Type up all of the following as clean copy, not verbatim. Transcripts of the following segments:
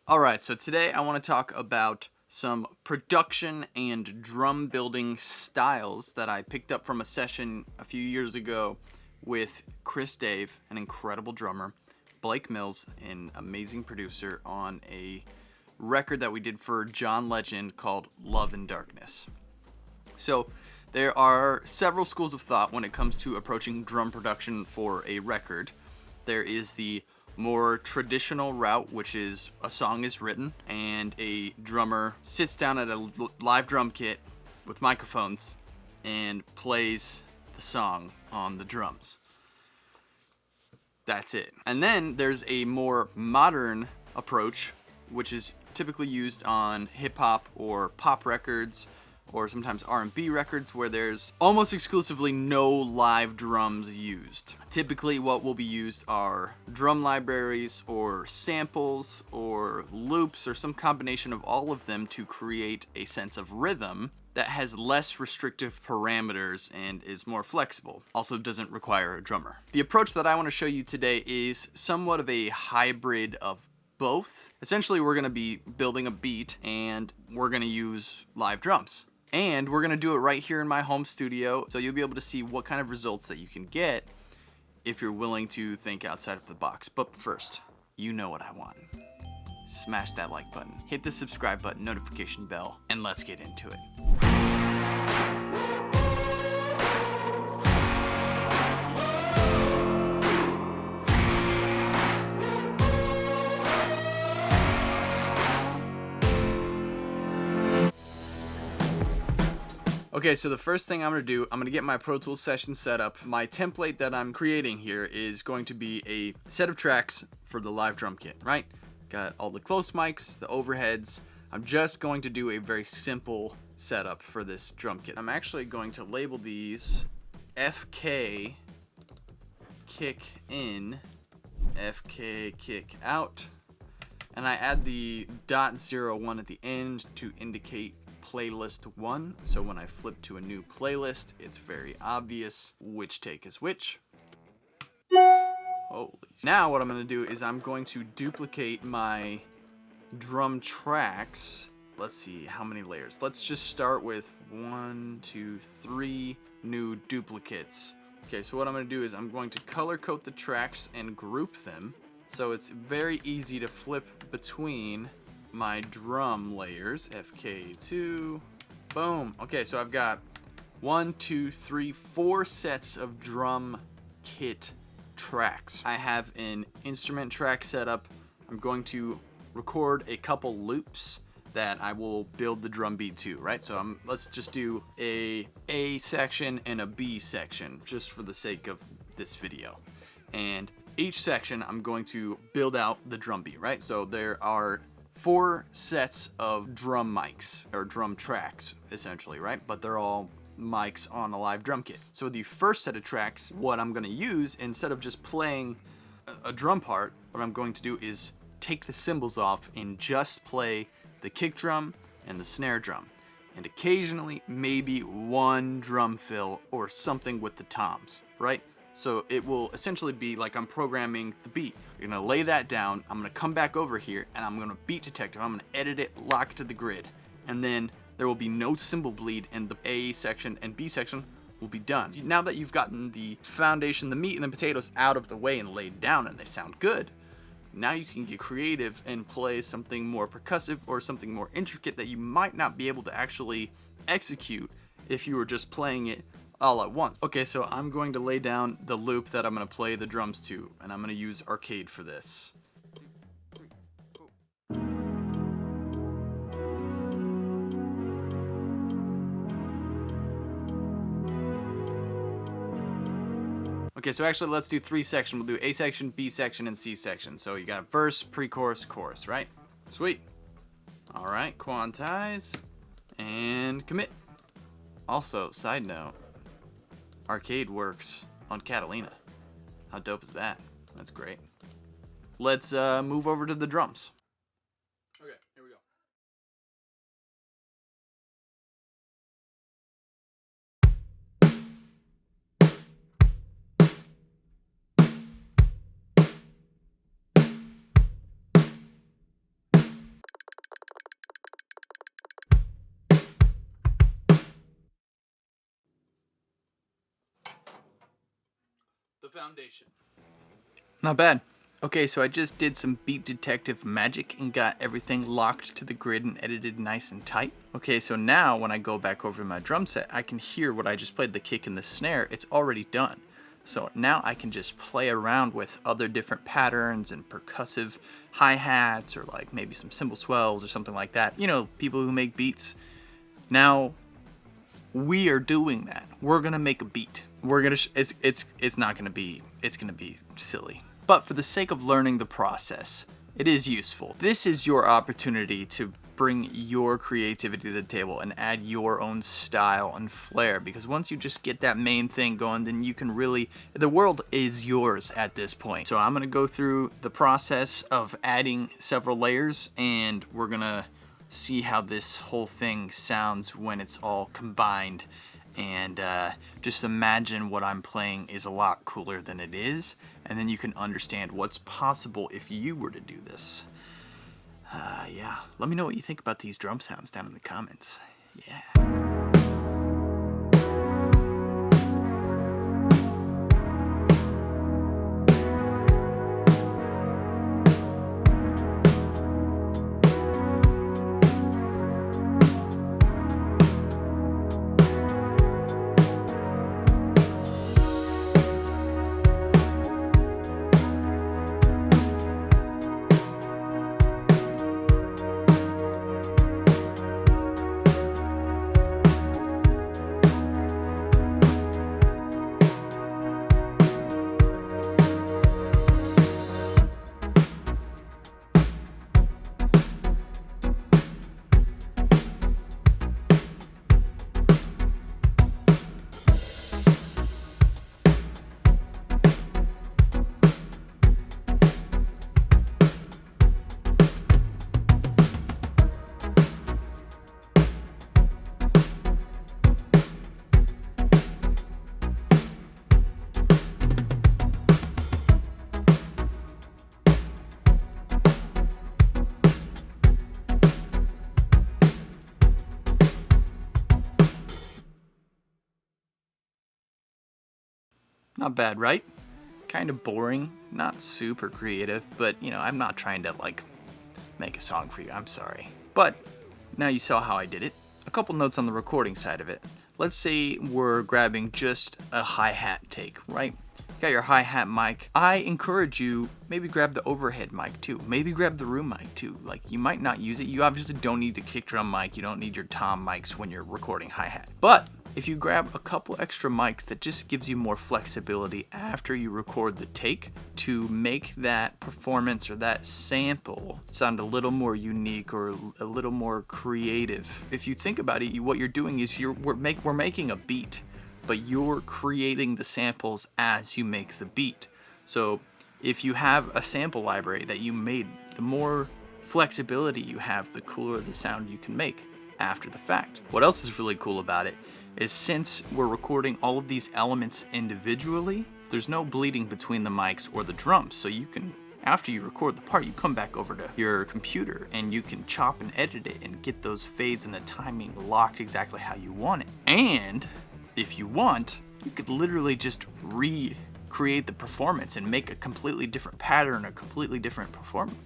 Alright, so today I want to talk about some production and drum building styles that I picked up from a session a few years ago with Chris Dave, an incredible drummer, Blake Mills, an amazing producer, on a record that we did for John Legend called Love and Darkness. So there are several schools of thought when it comes to approaching drum production for a record. There is the more traditional route, which is a song is written and a drummer sits down at a live drum kit with microphones and plays the song on the drums. That's it. And then there's a more modern approach, which is typically used on hip-hop or pop records, or sometimes R&B records, where there's almost exclusively no live drums used. Typically what will be used are drum libraries or samples or loops or some combination of all of them to create a sense of rhythm that has less restrictive parameters and is more flexible. Also doesn't require a drummer. The approach that I want to show you today is somewhat of a hybrid of both. Essentially, we're going to be building a beat and we're going to use live drums. And we're going to do it right here in my home studio, so you'll be able to see what kind of results that you can get if you're willing to think outside of the box. But first, you know what I want. Smash that like button, hit the subscribe button, notification bell, and let's get into it. Okay, so the first thing I'm going to do, I'm going to get my Pro Tools session set up. My template that I'm creating here is going to be a set of tracks for the live drum kit, right? Got all the close mics, the overheads. I'm just going to do a very simple setup for this drum kit. I'm actually going to label these FK kick in, FK kick out, and I add the .01 at the end to indicate playlist 1, so when I flip to a new playlist, it's very obvious which take is which. Holy. Now what I'm going to do is I'm going to duplicate my drum tracks. Let's see how many layers. Let's just start with 1, 2, 3 new duplicates. Okay, so what I'm going to do is I'm going to color code the tracks and group them, so it's very easy to flip between my drum layers. FK2, boom. Okay, so I've got 1, 2, 3, 4 sets of drum kit tracks. I have an instrument track set up. I'm going to record a couple loops that I will build the drum beat to, right? So let's just do a A section and a B section just for the sake of this video. And each section I'm going to build out the drum beat, right? So there are 4 sets of drum mics, or drum tracks, essentially, right? But they're all mics on a live drum kit. So the first set of tracks, what I'm going to use, instead of just playing a drum part, what I'm going to do is take the cymbals off and just play the kick drum and the snare drum. And occasionally, maybe one drum fill or something with the toms, right? So it will essentially be like I'm programming the beat. You're gonna lay that down, I'm gonna come back over here, and I'm gonna beat detect it. I'm gonna edit it, lock it to the grid. And then there will be no cymbal bleed, and the A section and B section will be done. Now that you've gotten the foundation, the meat and the potatoes out of the way and laid down and they sound good, now you can get creative and play something more percussive or something more intricate that you might not be able to actually execute if you were just playing it all at once. Okay, so I'm going to lay down the loop that I'm going to play the drums to, and I'm going to use arcade for this. Okay, so actually let's do 3 sections. We'll do A section, B section, and C section. So you got verse, pre-chorus, chorus, right? Sweet. All right, quantize and commit. Also, side note, arcade works on Catalina. How dope is that? That's great. Let's move over to the drums. Okay, here we go. foundation. Not bad. Okay, so I just did some beat detective magic and got everything locked to the grid and edited nice and tight. Okay, so now when I go back over my drum set, I can hear what I just played, the kick and the snare. It's already done. So now I can just play around with other different patterns and percussive hi-hats or like maybe some cymbal swells or something like that. You know, people who make beats. Now we are doing that. We're gonna make a beat. We're gonna it's not gonna be, it's gonna be silly. But for the sake of learning the process, it is useful. This is your opportunity to bring your creativity to the table and add your own style and flair, because once you just get that main thing going, then you can really, the world is yours at this point. So I'm gonna go through the process of adding several layers, and we're gonna see how this whole thing sounds when it's all combined. And just imagine what I'm playing is a lot cooler than it is, and then you can understand what's possible if you were to do this. Yeah, let me know what you think about these drum sounds down in the comments. Yeah. Not bad, right? Kind of boring, not super creative, but you know, I'm not trying to like make a song for you, I'm sorry. But now you saw how I did it. A couple notes on the recording side of it. Let's say we're grabbing just a hi-hat take, right? You got your hi-hat mic. I encourage you, maybe grab the overhead mic too. Maybe grab the room mic too. Like, you might not use it. You obviously don't need the kick drum mic. You don't need your tom mics when you're recording hi-hat. But if you grab a couple extra mics, that just gives you more flexibility after you record the take to make that performance or that sample sound a little more unique or a little more creative. If you think about it, what you're doing is we're making a beat, but you're creating the samples as you make the beat. So if you have a sample library that you made, the more flexibility you have, the cooler the sound you can make after the fact. What else is really cool about it is, since we're recording all of these elements individually, there's no bleeding between the mics or the drums. So you can, after you record the part, you come back over to your computer and you can chop and edit it and get those fades and the timing locked exactly how you want it. And if you want, you could literally just recreate the performance and make a completely different pattern, a completely different performance.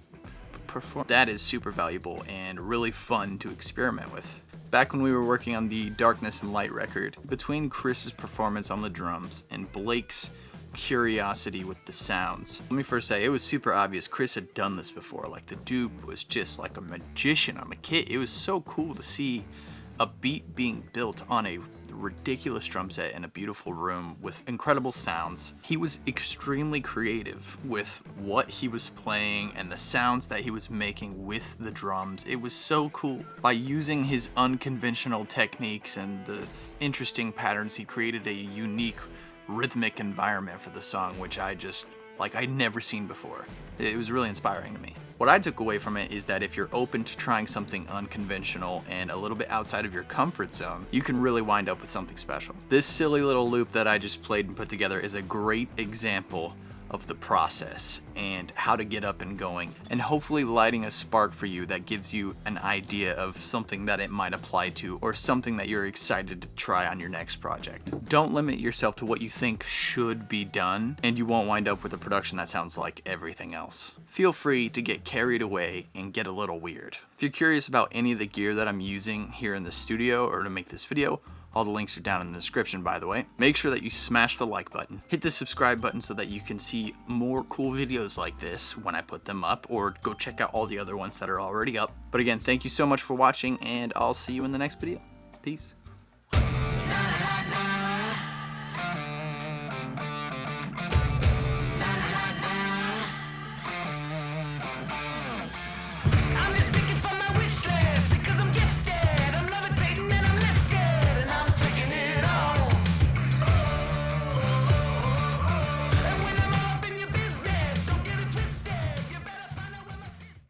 That is super valuable and really fun to experiment with. Back when we were working on the Darkness and Light record, between Chris's performance on the drums and Blake's curiosity with the sounds, let me first say, it was super obvious Chris had done this before. Like, the dude was just like a magician on the kit. It was so cool to see a beat being built on a ridiculous drum set in a beautiful room with incredible sounds. He was extremely creative with what he was playing and the sounds that he was making with the drums. It was so cool. By using his unconventional techniques and the interesting patterns, he created a unique rhythmic environment for the song, which I'd never seen before. It was really inspiring to me. What I took away from it is that if you're open to trying something unconventional and a little bit outside of your comfort zone, you can really wind up with something special. This silly little loop that I just played and put together is a great example of the process and how to get up and going, and hopefully lighting a spark for you that gives you an idea of something that it might apply to, or something that you're excited to try on your next project. Don't limit yourself to what you think should be done, and you won't wind up with a production that sounds like everything else. Feel free to get carried away and get a little weird. If you're curious about any of the gear that I'm using here in the studio or to make this video, all the links are down in the description, by the way. Make sure that you smash the like button. Hit the subscribe button so that you can see more cool videos like this when I put them up, or go check out all the other ones that are already up. But again, thank you so much for watching, and I'll see you in the next video. Peace.